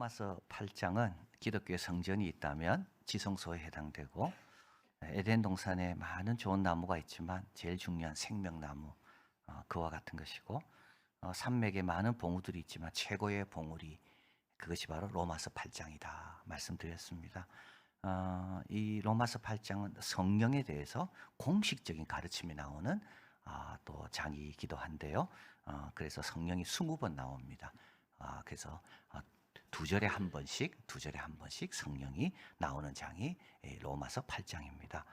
로마서 8장은 기독교의 성전이 있다면 지성소에 해당되고, 에덴 동산에 많은 좋은 나무가 있지만 제일 중요한 생명나무, 그와 같은 것이고, 산맥에 많은 봉우들이 있지만 최고의 봉우리, 그것이 바로 로마서 8장이다 말씀드렸습니다. 이 로마서 8장은 성령에 대해서 공식적인 가르침이 나오는 또 장이기도 한데요. 그래서 성령이 20번 나옵니다. 그래서 두 절에 한 번씩 성령이 나오는 장이 로마서 8장입니다.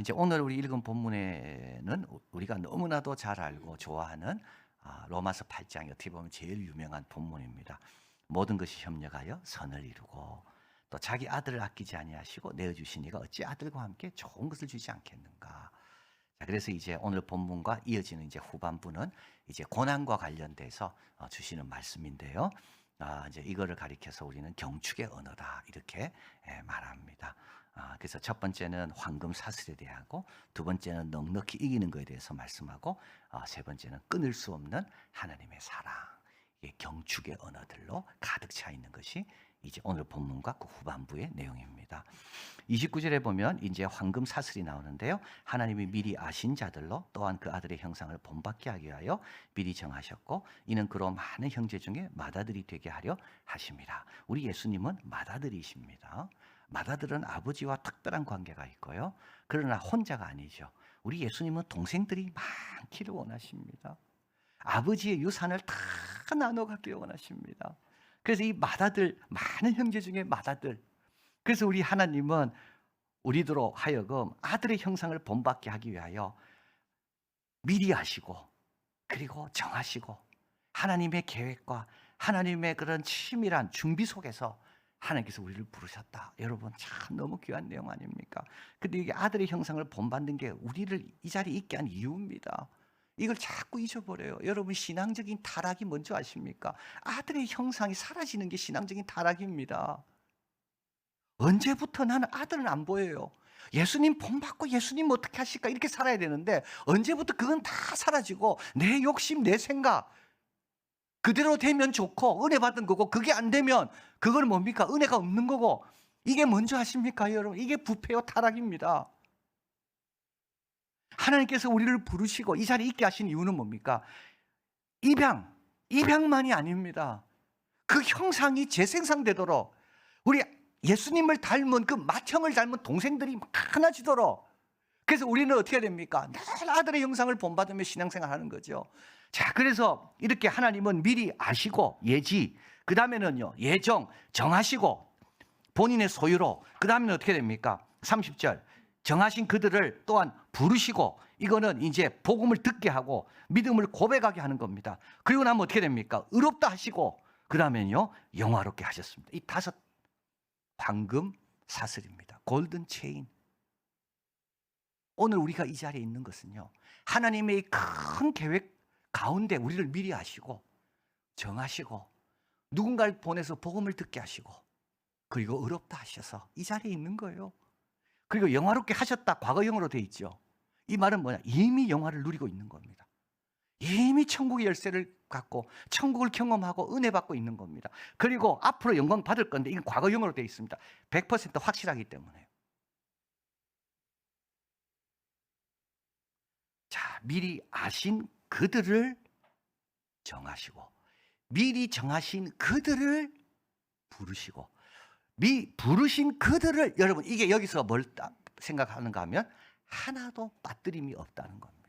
이제 오늘 우리 읽은 본문에는 우리가 너무나도 잘 알고 좋아하는 로마서 8장이 어떻게 보면 제일 유명한 본문입니다. 모든 것이 협력하여 선을 이루고 또 자기 아들을 아끼지 아니하시고 내어주신 이가 어찌 아들과 함께 좋은 것을 주지 않겠는가. 자, 그래서 이제 오늘 본문과 이어지는 이제 후반부는 이제 고난과 관련돼서 주시는 말씀인데요. 이제 이거를 가리켜서 우리는 경축의 언어다 이렇게 말합니다. 그래서 첫 번째는 황금 사슬에 대하고, 두 번째는 넉넉히 이기는 것에 대해서 말씀하고, 세 번째는 끊을 수 없는 하나님의 사랑. 이게 경축의 언어들로 가득 차 있는 것이 이제 오늘 본문과 그 후반부의 내용입니다. 29절에 보면 이제 황금 사슬이 나오는데요. 하나님이 미리 아신 자들로 또한 그 아들의 형상을 본받게 하기 위하여 미리 정하셨고, 이는 그로 많은 형제 중에 맏아들이 되게 하려 하심이라. 우리 예수님은 맏아들이십니다. 맏아들은 아버지와 특별한 관계가 있고요. 그러나 혼자가 아니죠. 우리 예수님은 동생들이 많기를 원하십니다. 아버지의 유산을 다 나눠 갖기를 원하십니다. 그래서 이 맏아들, 많은 형제 중에 맏아들. 그래서 우리 하나님은 우리들로 하여금 아들의 형상을 본받게 하기 위하여 미리 하시고, 그리고 정하시고, 하나님의 계획과 하나님의 그런 치밀한 준비 속에서 하나님께서 우리를 부르셨다. 여러분, 참 너무 귀한 내용 아닙니까? 근데 이게 아들의 형상을 본받는 게 우리를 이 자리에 있게 한 이유입니다. 이걸 자꾸 잊어버려요. 여러분, 신앙적인 타락이 뭔지 아십니까? 아들의 형상이 사라지는 게 신앙적인 타락입니다. 언제부터 나는 아들은 안 보여요. 예수님 본받고 예수님 어떻게 하실까 이렇게 살아야 되는데, 언제부터 그건 다 사라지고 내 욕심, 내 생각 그대로 되면 좋고 은혜 받은 거고, 그게 안 되면 그건 뭡니까? 은혜가 없는 거고. 이게 뭔지 아십니까 여러분? 이게 부패요 타락입니다. 하나님께서 우리를 부르시고 이 자리에 있게 하신 이유는 뭡니까? 입양만이 아닙니다. 그 형상이 재생산되도록, 우리 예수님을 닮은 그 맏형을 닮은 동생들이 많아지도록. 그래서 우리는 어떻게 해야 됩니까? 늘 아들의 형상을 본받으며 신앙생활 하는 거죠. 자, 그래서 이렇게 하나님은 미리 아시고 예지, 그 다음에는요 예정, 정하시고 본인의 소유로, 그 다음에는 어떻게 됩니까? 30절 정하신 그들을 또한 부르시고, 이거는 이제 복음을 듣게 하고 믿음을 고백하게 하는 겁니다. 그리고 나면 어떻게 됩니까? 의롭다 하시고, 그 다음에는요 영화롭게 하셨습니다. 이 다섯 황금 사슬입니다. 골든 체인. 오늘 우리가 이 자리에 있는 것은요, 하나님의 큰 계획 가운데 우리를 미리 하시고 정하시고 누군가를 보내서 복음을 듣게 하시고 그리고 의롭다 하셔서 이 자리에 있는 거예요. 그리고 영화롭게 하셨다, 과거형으로 되어 있죠. 이 말은 뭐냐? 이미 영화를 누리고 있는 겁니다. 이미 천국의 열쇠를 갖고 천국을 경험하고 은혜 받고 있는 겁니다. 그리고 앞으로 영광 받을 건데 이건 과거형으로 되어 있습니다. 100% 확실하기 때문에요. 자, 미리 아신 그들을 정하시고, 미리 정하신 그들을 부르시고, 부르신 그들을, 여러분 이게 여기서 뭘 생각하는가 하면 하나도 빠뜨림이 없다는 겁니다.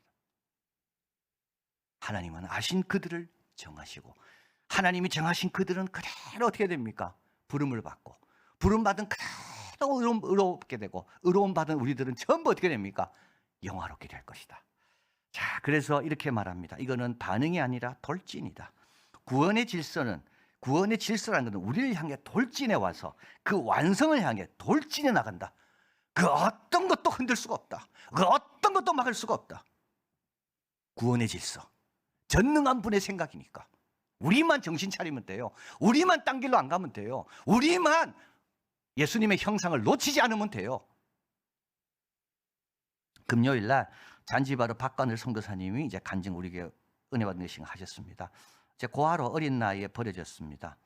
하나님은 아신 그들을 정하시고, 하나님이 정하신 그들은 그대로 어떻게 됩니까? 부름을 받고, 부름 받은 그대로 의롭게 되고, 의로움 받은 우리들은 전부 어떻게 됩니까? 영화롭게 될 것이다. 자, 그래서 이렇게 말합니다. 이거는 반응이 아니라 돌진이다. 구원의 질서라는 것은 우리를 향해 돌진해 와서 그 완성을 향해 돌진해 나간다. 그 어떤 것도 흔들 수가 없다. 그 어떤 것도 막을 수가 없다. 구원의 질서, 전능한 분의 생각이니까 우리만 정신 차리면 돼요. 우리만 딴 길로 안 가면 돼요. 우리만 예수님의 형상을 놓치지 않으면 돼요. 금요일 날 잔지바르 박관을 선교사님이 이제 간증 우리에게 은혜 받는 것을 하셨습니다. 제 고아로 어린 나이에 버려졌습니다.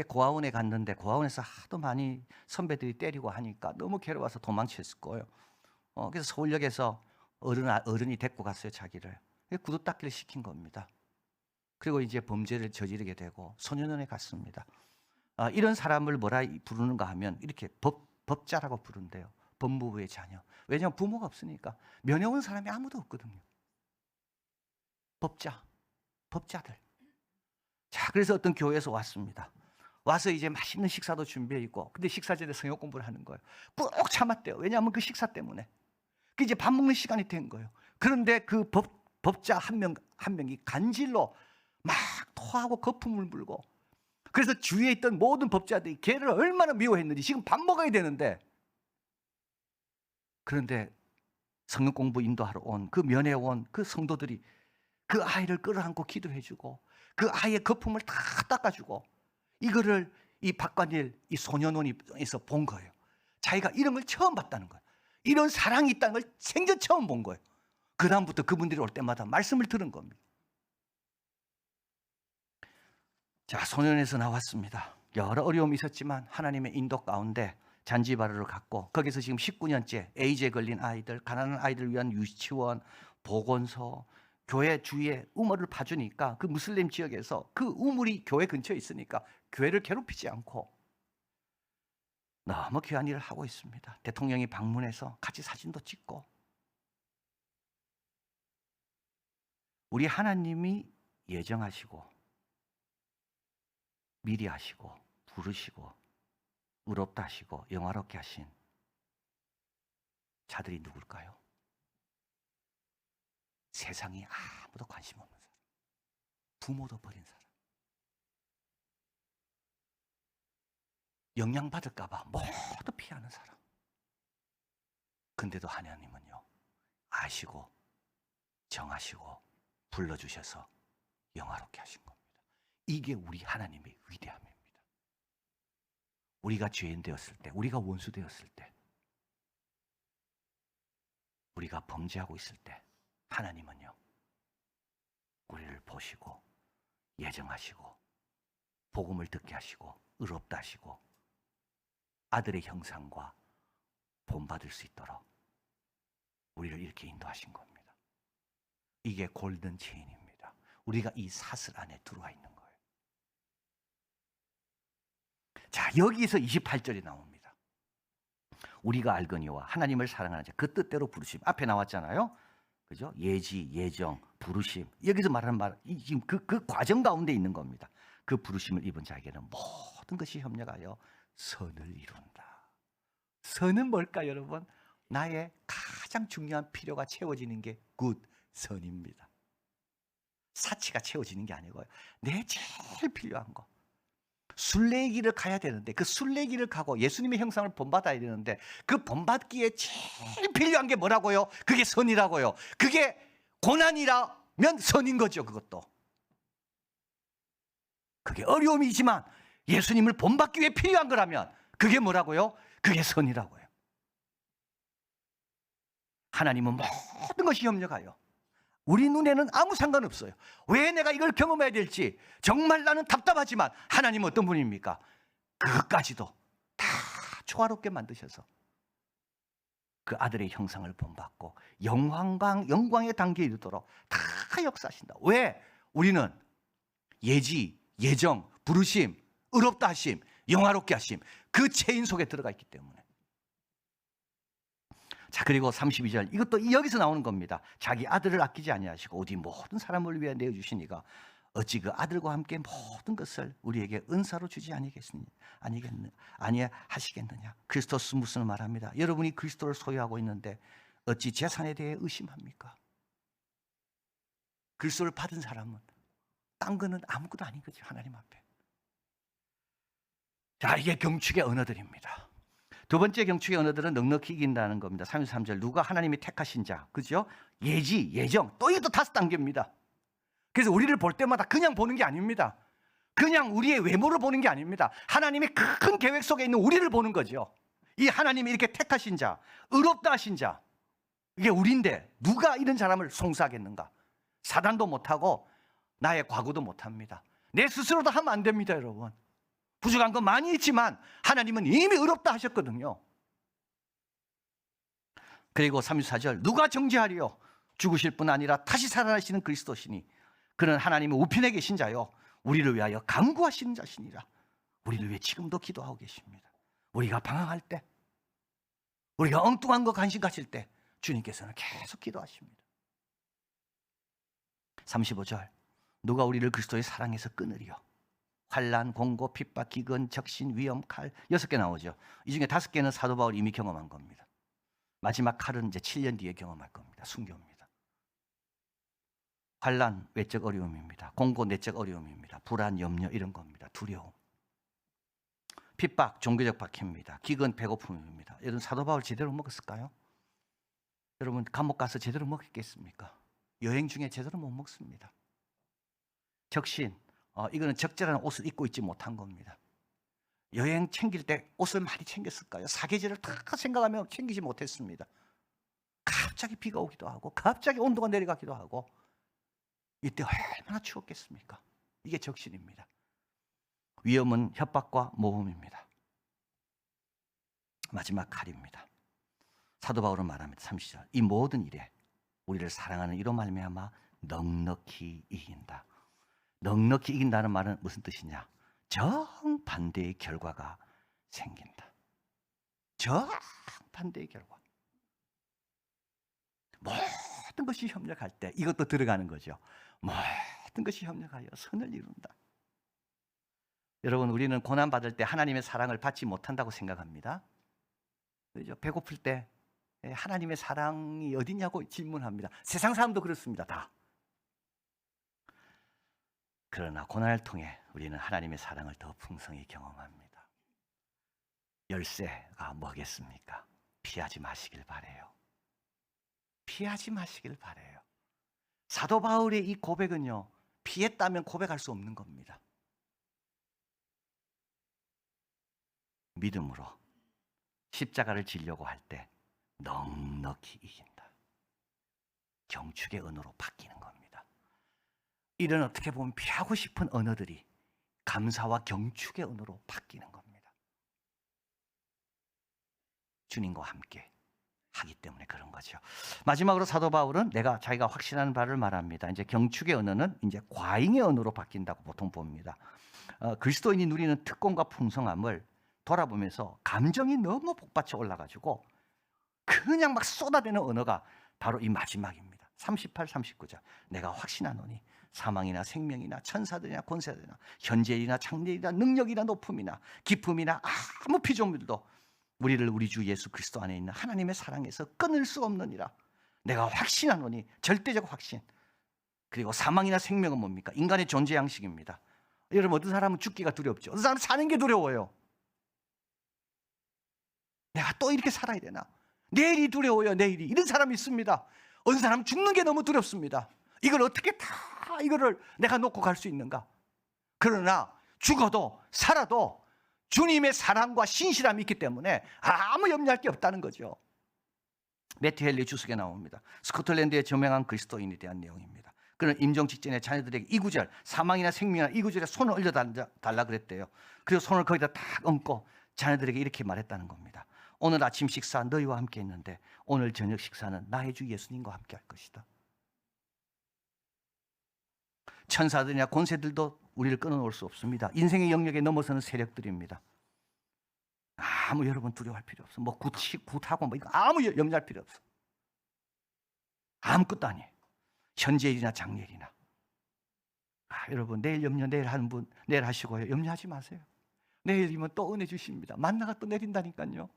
고아원에 갔는데 고아원에서 하도 많이 선배들이 때리고 하니까 너무 괴로워서 도망쳤을 거예요. 그래서 서울역에서 어른이 데리고 갔어요, 자기를. 구두 닦기를 시킨 겁니다. 그리고 이제 범죄를 저지르게 되고 소년원에 갔습니다. 이런 사람을 뭐라 부르는가 하면 이렇게 법자라고 부른대요. 법무부의 자녀. 왜냐하면 부모가 없으니까. 면회 온 사람이 아무도 없거든요. 법자들. 자, 그래서 어떤 교회에서 왔습니다. 와서 이제 맛있는 식사도 준비해 있고, 근데 식사 전에 성역 공부를 하는 거예요. 꾹 참았대요. 왜냐하면 그 식사 때문에. 그 이제 밥 먹는 시간이 된 거예요. 그런데 그 법자 한 명이 간질로 막 토하고 거품을 불고, 그래서 주위에 있던 모든 법자들이 걔를 얼마나 미워했는지. 지금 밥 먹어야 되는데, 그런데 성경 공부 인도하러 온 그 면회 온 그 성도들이 그 아이를 끌어안고 기도해주고 그 아이의 거품을 다 닦아주고, 이거를 이 박관일 이 소년원에서 본 거예요. 자기가 이런 걸 처음 봤다는 거예요. 이런 사랑이 있다는 걸 생전 처음 본 거예요. 그 다음부터 그분들이 올 때마다 말씀을 들은 겁니다. 자, 소년원에서 나왔습니다. 여러 어려움이 있었지만 하나님의 인도 가운데 잔지바르를 갔고, 거기서 지금 19년째 에이즈에 걸린 아이들, 가난한 아이들을 위한 유치원, 보건소, 교회 주위에 우물을 파주니까 그 무슬림 지역에서 그 우물이 교회 근처에 있으니까 교회를 괴롭히지 않고 너무 귀한 일을 하고 있습니다. 대통령이 방문해서 같이 사진도 찍고. 우리 하나님이 예정하시고 미리 하시고 부르시고 의롭다 하시고 영화롭게 하신 자들이 누굴까요? 세상에 아무도 관심 없는 사람, 부모도 버린 사람, 영향받을까 봐 모두 피하는 사람. 근데도 하나님은요, 아시고 정하시고 불러주셔서 영화롭게 하신 겁니다. 이게 우리 하나님의 위대함입니다. 우리가 죄인 되었을 때, 우리가 원수 되었을 때, 우리가 범죄하고 있을 때 하나님은요, 우리를 보시고 예정하시고 복음을 듣게 하시고 의롭다 하시고 아들의 형상과 본받을 수 있도록 우리를 이렇게 인도하신 겁니다. 이게 골든 체인입니다. 우리가 이 사슬 안에 들어와 있는 거예요. 자, 여기서 28절이 나옵니다. 우리가 알거니와 하나님을 사랑하는 자 그 뜻대로 부르심. 앞에 나왔잖아요. 그죠? 예지, 예정, 부르심. 여기서 말하는 말, 지금 그 과정 가운데 있는 겁니다. 그 부르심을 입은 자에게는 모든 것이 협력하여 선을 이룬다. 선은 뭘까, 여러분? 나의 가장 중요한 필요가 채워지는 게 굿 선입니다. 사치가 채워지는 게 아니고요. 내 제일 필요한 거. 순례길을 가야 되는데 그 순례길을 가고 예수님의 형상을 본받아야 되는데 그 본받기에 제일 필요한 게 뭐라고요? 그게 선이라고요. 그게 고난이라면 선인 거죠. 그것도 그게 어려움이지만 예수님을 본받기 위해 필요한 거라면 그게 뭐라고요? 그게 선이라고요. 하나님은 모든 것이 협력하여. 우리 눈에는 아무 상관없어요. 왜 내가 이걸 경험해야 될지 정말 나는 답답하지만 하나님은 어떤 분입니까? 그것까지도 다 조화롭게 만드셔서 그 아들의 형상을 본받고 영광의 단계에 이르도록 다 역사하신다. 왜? 우리는 예지, 예정, 부르심, 의롭다 하심, 영화롭게 하심, 그 체인 속에 들어가 있기 때문에. 자, 그리고 32절, 이것도 여기서 나오는 겁니다. 자기 아들을 아끼지 아니하시고 오직 모든 사람을 위해 내어주시니까 어찌 그 아들과 함께 모든 것을 우리에게 은사로 주지 아니하시겠느냐. 그리스도스 무슨 말합니다. 여러분이 그리스도를 소유하고 있는데 어찌 재산에 대해 의심합니까? 그리스도를 받은 사람은 딴 거는 아무것도 아닌 거죠. 하나님 앞에. 자, 이게 경축의 언어들입니다. 두 번째 경축의 언어들은 넉넉히 이긴다는 겁니다. 33절, 누가 하나님이 택하신 자, 그죠? 예지, 예정, 또 이것도 5단계입니다. 그래서 우리를 볼 때마다 그냥 보는 게 아닙니다. 그냥 우리의 외모를 보는 게 아닙니다. 하나님의 큰 계획 속에 있는 우리를 보는 거죠. 이 하나님이 이렇게 택하신 자, 의롭다 하신 자, 이게 우리인데 누가 이런 사람을 송사하겠는가? 사단도 못하고 나의 과거도 못합니다. 내 스스로도 하면 안 됩니다, 여러분. 부족한 건 많이 있지만 하나님은 이미 의롭다 하셨거든요. 그리고 34절 누가 정죄하리요? 죽으실 뿐 아니라 다시 살아나시는 그리스도시니 그는 하나님의 우편에 계신 자요 우리를 위하여 간구하시는 자시니라. 우리를 위해 지금도 기도하고 계십니다. 우리가 방황할 때, 우리가 엉뚱한 거 간식하실 때 주님께서는 계속 기도하십니다. 35절 누가 우리를 그리스도의 사랑에서 끊으리요? 환난, 공고, 핍박, 기근, 적신, 위험, 칼 6개 나오죠. 이 중에 5개는 사도 바울이 이미 경험한 겁니다. 마지막 칼은 이제 7년 뒤에 경험할 겁니다. 순교입니다. 환난, 외적 어려움입니다. 공고, 내적 어려움입니다. 불안, 염려 이런 겁니다. 두려움. 핍박, 종교적 박해입니다. 기근, 배고픔입니다. 여러분 사도 바울 제대로 먹었을까요? 여러분 감옥 가서 제대로 먹겠습니까? 여행 중에 제대로 못 먹습니다. 적신, 이거는 적절한 옷을 입고 있지 못한 겁니다. 여행 챙길 때 옷을 많이 챙겼을까요? 사계절을 다 생각하면 챙기지 못했습니다. 갑자기 비가 오기도 하고 갑자기 온도가 내려가기도 하고 이때 얼마나 추웠겠습니까? 이게 적신입니다. 위험은 협박과 모험입니다. 마지막 칼입니다. 사도 바울은 말합니다. 30절 이 모든 일에 우리를 사랑하는 이로 말미암아 넉넉히 이긴다. 넉넉히 이긴다는 말은 무슨 뜻이냐? 정반대의 결과가 생긴다. 정반대의 결과. 모든 것이 협력할 때 이것도 들어가는 거죠. 모든 것이 협력하여 선을 이룬다. 여러분 우리는 고난받을 때 하나님의 사랑을 받지 못한다고 생각합니다. 그렇죠? 배고플 때 하나님의 사랑이 어디냐고 질문합니다. 세상 사람도 그렇습니다. 다. 그러나 고난을 통해 우리는 하나님의 사랑을 더 풍성히 경험합니다. 열쇠가 뭐겠습니까? 피하지 마시길 바라요. 피하지 마시길 바라요. 사도 바울의 이 고백은요, 피했다면 고백할 수 없는 겁니다. 믿음으로 십자가를 지려고 할 때 넉넉히 이긴다. 경축의 언어로 바뀌는 겁니다. 이런 어떻게 보면 피하고 싶은 언어들이 감사와 경축의 언어로 바뀌는 겁니다. 주님과 함께 하기 때문에 그런 거죠. 마지막으로 사도 바울은 자기가 확신하는 바를 말합니다. 이제 경축의 언어는 이제 과잉의 언어로 바뀐다고 보통 봅니다. 그리스도인이 누리는 특권과 풍성함을 돌아보면서 감정이 너무 복받쳐 올라가지고 그냥 막 쏟아대는 언어가 바로 이 마지막입니다. 38, 39절 내가 확신하노니 사망이나 생명이나 천사들이나 권세들이나 현재이나 장래이나 능력이나 높음이나 기쁨이나 아무 피조물도 우리를 우리 주 예수 그리스도 안에 있는 하나님의 사랑에서 끊을 수 없느니라. 내가 확신하노니 절대적 확신. 그리고 사망이나 생명은 뭡니까? 인간의 존재 양식입니다. 여러분 어떤 사람은 죽기가 두렵죠. 어떤 사람은 사는 게 두려워요. 내가 또 이렇게 살아야 되나? 내일이 두려워요. 내일이. 이런 사람이 있습니다. 어떤 사람은 죽는 게 너무 두렵습니다. 이걸 어떻게 다 이거를 내가 놓고 갈 수 있는가? 그러나 죽어도 살아도 주님의 사랑과 신실함이 있기 때문에 아무 염려할 게 없다는 거죠. 매튜 헨리 주석에 나옵니다. 스코틀랜드의 저명한 그리스도인에 대한 내용입니다. 그는 임종 직전에 자녀들에게 이 구절, 사망이나 생명이나 이 구절에 손을 올려달라 그랬대요. 그리고 손을 거기다 딱 얹고 자녀들에게 이렇게 말했다는 겁니다. 오늘 아침 식사 너희와 함께 했는데 오늘 저녁 식사는 나의 주 예수님과 함께 할 것이다. 천사들이나 권세들도 우리를 끊어놓을 수 없습니다. 인생의 영역에 넘어서는 세력들입니다. 아무 여러분 두려워할 필요 없어. 뭐 굿하고 뭐 이거 아무 염려할 필요 없어. 아무것도 아니에요. 현재일이나 장래일이나. 여러분 내일 염려 내일 하는 분 내일 하시고요. 염려하지 마세요. 내일이면 또 은혜 주십니다. 만나가 또 내린다니까요.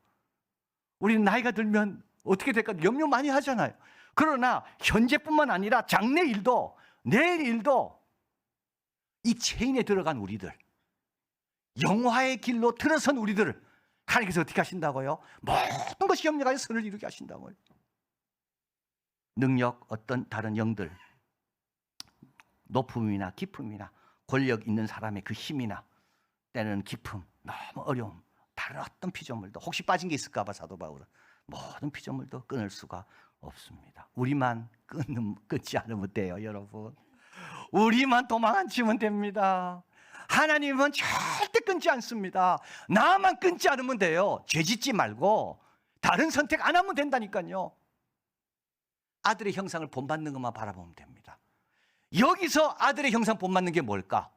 우리는 나이가 들면 어떻게 될까 염려 많이 하잖아요. 그러나 현재뿐만 아니라 장래일도 내일 일도 이 체인에 들어간 우리들, 영화의 길로 들어선 우리들을 하나님께서 어떻게 하신다고요? 모든 것이 협력하여 선을 이루게 하신다고요. 능력, 어떤 다른 영들, 높음이나 기쁨이나 권력 있는 사람의 그 힘이나 때는 기쁨, 너무 어려움, 다른 어떤 피조물도 혹시 빠진 게 있을까 봐 사도 바울은 모든 피조물도 끊을 수가 없습니다. 우리만 끊지 않으면 돼요, 여러분. 우리만 도망 안 치면 됩니다. 하나님은 절대 끊지 않습니다. 나만 끊지 않으면 돼요. 죄 짓지 말고 다른 선택 안 하면 된다니까요. 아들의 형상을 본받는 것만 바라보면 됩니다. 여기서 아들의 형상 본받는 게 뭘까?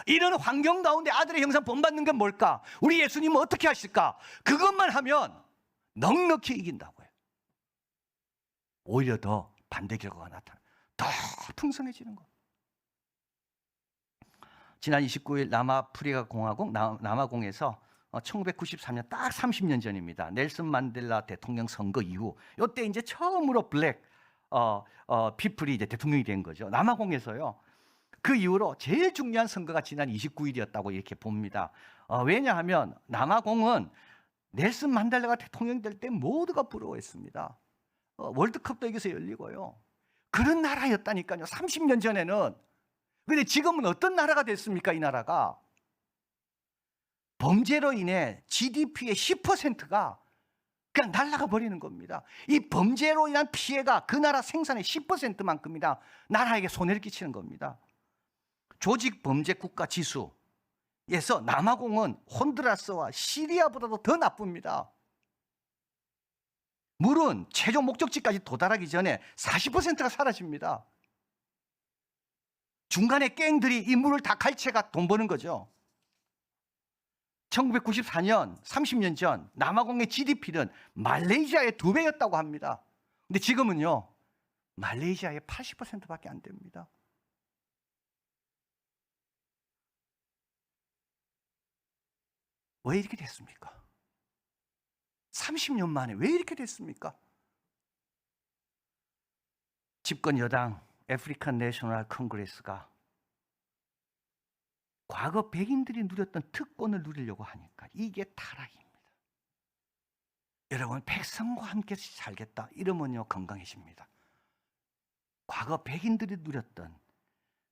이런 환경 가운데 아들의 형상 본받는 게 뭘까? 우리 예수님은 어떻게 하실까? 그것만 하면 넉넉히 이긴다고요. 오히려 더 반대 결과가 나타나요. 더 풍성해지는 거. 지난 29일 남아프리카 공화국 남아공에서 1994년 딱 30년 전입니다. 넬슨 만델라 대통령 선거 이후 이때 이제 처음으로 블랙 피플이 이제 대통령이 된 거죠. 남아공에서요. 그 이후로 제일 중요한 선거가 지난 29일이었다고 이렇게 봅니다. 왜냐하면 남아공은 넬슨 만델라가 대통령 될 때 모두가 부러워했습니다. 월드컵도 여기서 열리고요. 그런 나라였다니까요. 30년 전에는. 근데 지금은 어떤 나라가 됐습니까? 이 나라가 범죄로 인해 GDP의 10%가 그냥 날아가 버리는 겁니다. 이 범죄로 인한 피해가 그 나라 생산의 10%만큼이나 나라에게 손해를 끼치는 겁니다. 조직 범죄 국가 지수에서 남아공은 혼두라스와 시리아보다도 더 나쁩니다. 물은 최종 목적지까지 도달하기 전에 40%가 사라집니다. 중간에 갱들이 이 물을 다 갈채가 돈 버는 거죠. 1994년 30년 전 남아공의 GDP는 말레이시아의 2배였다고 합니다. 근데 지금은요, 말레이시아의 80%밖에 안 됩니다. 왜 이렇게 됐습니까? 30년 만에 왜 이렇게 됐습니까? 집권 여당 아프리칸 내셔널 컨그레스가 과거 백인들이 누렸던 특권을 누리려고 하니까 이게 타락입니다. 여러분, 백성과 함께 살겠다 이러면요 건강해집니다. 과거 백인들이 누렸던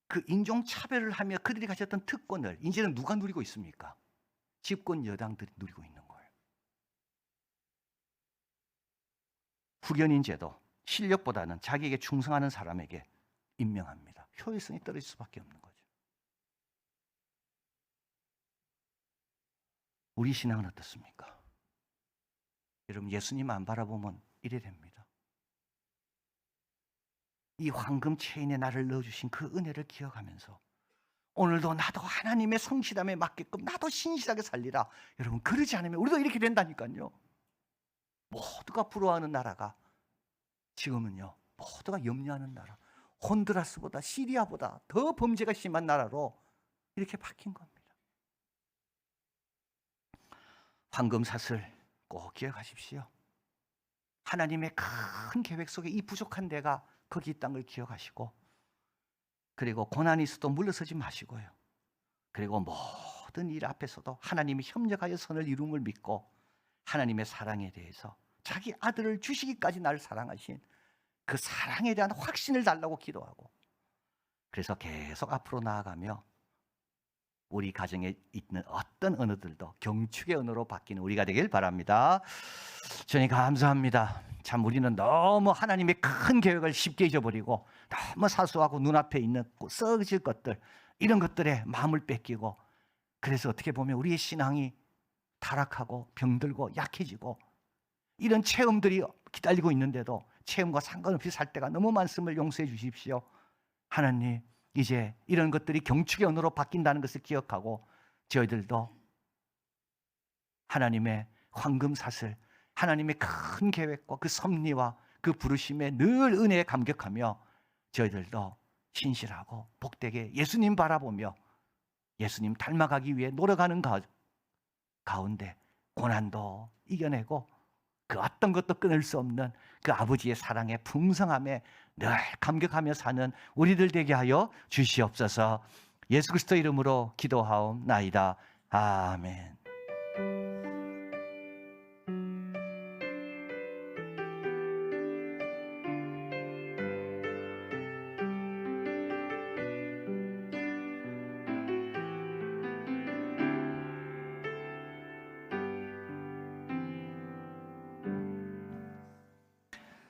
그 인종차별을 하며 그들이 가졌던 특권을 이제는 누가 누리고 있습니까? 집권 여당들이 누리고 있는 거예요. 후견인 제도, 실력보다는 자기에게 충성하는 사람에게 임명합니다. 효율성이 떨어질 수밖에 없는 거죠. 우리 신앙은 어떻습니까? 여러분, 예수님 안 바라보면 이래 됩니다. 이 황금 체인에 나를 넣어주신 그 은혜를 기억하면서 오늘도 나도 하나님의 성실함에 맞게끔 나도 신실하게 살리라. 여러분, 그러지 않으면 우리도 이렇게 된다니까요. 모두가 부러워하는 나라가 지금은요, 모두가 염려하는 나라, 혼두라스보다 시리아보다 더 범죄가 심한 나라로 이렇게 바뀐 겁니다. 황금사슬 꼭 기억하십시오. 하나님의 큰 계획 속에 이 부족한 데가 거기 있다는 걸 기억하시고, 그리고 고난이 있어도 물러서지 마시고요. 그리고 모든 일 앞에서도 하나님이 협력하여 선을 이룸을 믿고 하나님의 사랑에 대해서 자기 아들을 주시기까지 나를 사랑하신 그 사랑에 대한 확신을 달라고 기도하고, 그래서 계속 앞으로 나아가며 우리 가정에 있는 어떤 언어들도 경축의 언어로 바뀌는 우리가 되길 바랍니다. 주님 감사합니다. 참 우리는 너무 하나님의 큰 계획을 쉽게 잊어버리고 너무 사소하고 눈앞에 있는 썩어질 것들, 이런 것들에 마음을 뺏기고, 그래서 어떻게 보면 우리의 신앙이 타락하고 병들고 약해지고 이런 체험들이 기다리고 있는데도 체험과 상관없이 살 때가 너무 많음을 용서해 주십시오. 하나님, 이제 이런 것들이 경축의 언어로 바뀐다는 것을 기억하고 저희들도 하나님의 황금사슬, 하나님의 큰 계획과 그 섭리와 그 부르심에 늘 은혜에 감격하며 저희들도 신실하고 복되게 예수님 바라보며 예수님 닮아가기 위해 노력하는 가운데 고난도 이겨내고 그 어떤 것도 끊을 수 없는 그 아버지의 사랑의 풍성함에 늘 감격하며 사는 우리들 되게 하여 주시옵소서. 예수 그리스도 이름으로 기도하옵나이다. 아멘.